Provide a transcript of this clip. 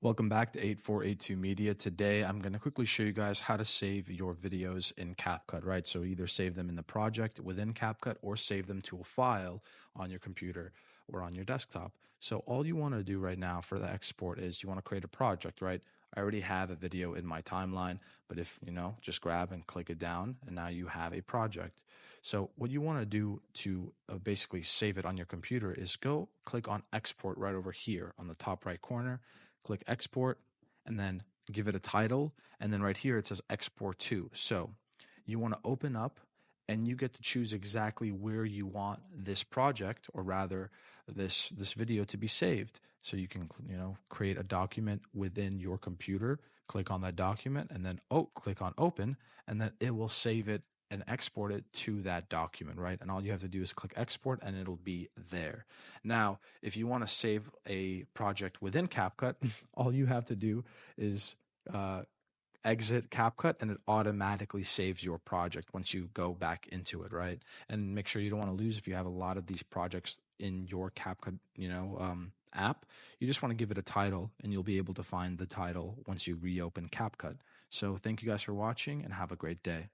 Welcome back to 8482 Media. Today, I'm going to quickly show you guys how to save your videos in CapCut, right? So either save them in the project within CapCut or save them to a file on your computer or on your desktop. So all you want to do right now for the export is you want to create a project, right? I already have a video in my timeline, but if, just grab and click it down and now you have a project. So what you want to do to basically save it on your computer is go click on export right over here on the top right corner. Click export and then give it a title. And then right here it says export to. So you want to open up and you get to choose exactly where you want this project, or rather this video, to be saved. So you can create a document within your computer, click on that document and then click on open, and then it will save it and export it to that document, right? And all you have to do is click export and it'll be there. Now, if you want to save a project within CapCut, all you have to do is exit CapCut and it automatically saves your project once you go back into it, right? And make sure you don't want to lose if you have a lot of these projects in your CapCut, app. You just want to give it a title and you'll be able to find the title once you reopen CapCut. So thank you guys for watching and have a great day.